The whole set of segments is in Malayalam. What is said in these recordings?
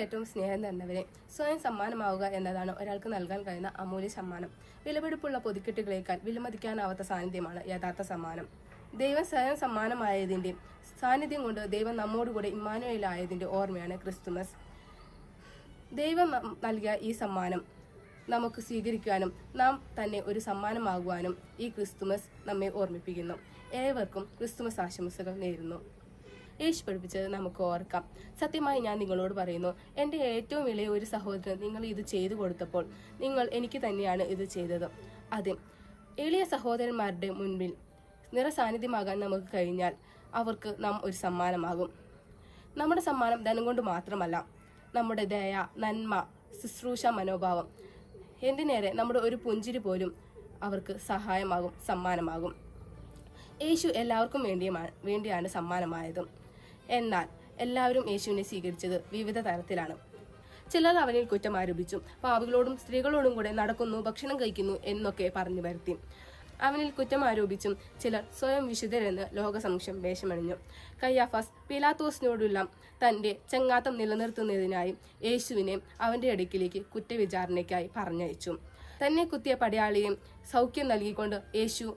ഏറ്റവും സ്നേഹം തന്നവരെ സ്വയം സമ്മാനമാവുക എന്നതാണ് ഒരാൾക്ക് നൽകാൻ കഴിയുന്ന അമൂല്യ സമ്മാനം. വിലപിടിപ്പുള്ള പൊതിക്കെട്ടുകളേക്കാൾ വിലമതിക്കാനാവാത്ത സാന്നിധ്യമാണ് യഥാർത്ഥ സമ്മാനം. ദൈവം സ്വയം സമ്മാനമായതിന്റെ സാന്നിധ്യം കൊണ്ട് ദൈവം നമ്മോടുകൂടെ ഇമ്മാനുവേലായതിന്റെ ഓർമ്മയാണ് ക്രിസ്തുമസ്. ദൈവം നൽകിയ ഈ സമ്മാനം നമുക്ക് സ്വീകരിക്കുവാനും നാം തന്നെ ഒരു സമ്മാനമാകുവാനും ഈ ക്രിസ്തുമസ് നമ്മെ ഓർമ്മിപ്പിക്കുന്നു. ഏവർക്കും ക്രിസ്തുമസ് ആശംസകൾ നേരുന്നു. യേശു പഠിപ്പിച്ചത് നമുക്ക് ഓർക്കാം. സത്യമായി ഞാൻ നിങ്ങളോട് പറയുന്നു, എൻ്റെ ഏറ്റവും ഇളയ ഒരു സഹോദരൻ നിങ്ങൾ ഇത് ചെയ്തു കൊടുത്തപ്പോൾ നിങ്ങൾ എനിക്ക് തന്നെയാണ് ഇത് ചെയ്തത്. അതെ, എളിയ സഹോദരന്മാരുടെ മുൻപിൽ നിറസാന്നിധ്യമാകാൻ നമുക്ക് കഴിഞ്ഞാൽ അവർക്ക് നാം ഒരു സമ്മാനമാകും. നമ്മുടെ സമ്മാനം ധനം കൊണ്ട് മാത്രമല്ല, നമ്മുടെ ദയ, നന്മ, ശുശ്രൂഷ മനോഭാവം, എന്തിനേറെ നമ്മുടെ ഒരു പുഞ്ചിരി പോലും അവർക്ക് സഹായമാകും, സമ്മാനമാകും. യേശു എല്ലാവർക്കും വേണ്ടിയാണ് സമ്മാനമായത്. എന്നാൽ എല്ലാവരും യേശുവിനെ സ്വീകരിച്ചത് വിവിധ തരത്തിലാണ്. ചിലർ അവനിൽ കുറ്റം ആരോപിച്ചു. പാപികളോടും സ്ത്രീകളോടും കൂടെ നടക്കുന്നു, ഭക്ഷണം കഴിക്കുന്നു എന്നൊക്കെ പറഞ്ഞു വരുത്തി. അവനിൽ കുറ്റം ആരോപിച്ചും ചിലർ സ്വയം വിശുദ്ധരെന്ന് ലോകസമക്ഷം വേഷമണിഞ്ഞു. കയ്യാഫാസ് പീലാത്തോസിനോടുള്ള തന്റെ ചങ്ങാത്തം നിലനിർത്തുന്നതിനായി യേശുവിനെ അവന്റെ അടുക്കിലേക്ക് കുറ്റവിചാരണയ്ക്കായി പറഞ്ഞയച്ചു. തന്നെ കുത്തിയ പടയാളിയെ സൗഖ്യം നൽകിക്കൊണ്ട് യേശു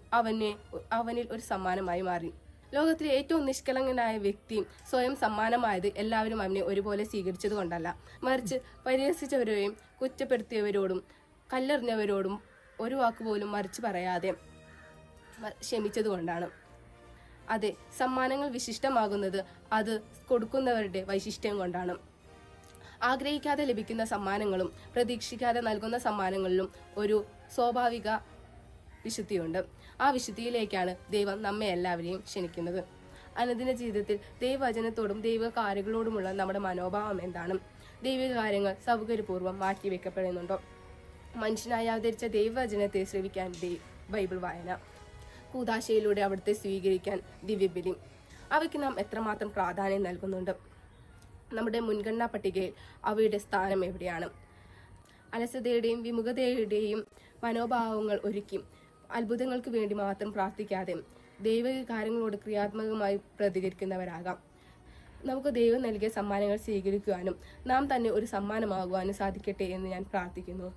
അവനിൽ ഒരു സമ്മാനമായി മാറി. ലോകത്തിലെ ഏറ്റവും നിഷ്കളങ്കനായ വ്യക്തി സ്വയം സമ്മാനമായത് എല്ലാവരും അവനെ ഒരുപോലെ സ്വീകരിച്ചത് കൊണ്ടല്ല, മറിച്ച് പരിഹസിച്ചവരെയും കുറ്റപ്പെടുത്തിയവരോടും കല്ലെറിഞ്ഞവരോടും ഒരു വാക്കുപോലും മറിച്ച് പറയാതെ ക്ഷമിച്ചതുകൊണ്ടാണ്. അതെ, സമ്മാനങ്ങൾ വിശിഷ്ടമാകുന്നത് അത് കൊടുക്കുന്നവരുടെ വൈശിഷ്ട്യം കൊണ്ടാണ്. ആഗ്രഹിക്കാതെ ലഭിക്കുന്ന സമ്മാനങ്ങളും പ്രതീക്ഷിക്കാതെ നൽകുന്ന സമ്മാനങ്ങളിലും ഒരു സ്വാഭാവിക വിശുദ്ധിയുണ്ട്. ആ വിശുദ്ധിയിലേക്കാണ് ദൈവം നമ്മെ എല്ലാവരെയും ക്ഷണിക്കുന്നത്. അനുദിന ജീവിതത്തിൽ ദൈവവചനത്തോടും ദൈവകാര്യങ്ങളോടുമുള്ള നമ്മുടെ മനോഭാവം എന്താണ്? ദൈവിക കാര്യങ്ങൾ സൗകര്യപൂർവ്വം മാറ്റിവെക്കപ്പെടുന്നുണ്ടോ? മനുഷ്യനായി അവതരിച്ച ദൈവവചനത്തെ ശ്രവിക്കാൻ ബൈബിൾ വായന, കൂദാശയിലൂടെ അവിടുത്തെ സ്വീകരിക്കാൻ ദിവ്യബലി, അവയ്ക്ക് നാം എത്രമാത്രം പ്രാധാന്യം നൽകുന്നുണ്ട്? നമ്മുടെ മുൻഗണനാ പട്ടികയിൽ അവയുടെ സ്ഥാനം എവിടെയാണ്? അലസതയുടെയും വിമുഖതയുടെയും മനോഭാവങ്ങൾ ഒരുക്കി അത്ഭുതങ്ങൾക്ക് വേണ്ടി മാത്രം പ്രാർത്ഥിക്കാതെ ദൈവിക കാര്യങ്ങളോട് ക്രിയാത്മകമായി പ്രതികരിക്കുന്നവരാകാം. നമുക്ക് ദൈവം നൽകിയ സമ്മാനങ്ങൾ സ്വീകരിക്കുവാനും നാം തന്നെ ഒരു സമ്മാനമാകുവാനും സാധിക്കട്ടെ എന്ന് ഞാൻ പ്രാർത്ഥിക്കുന്നു.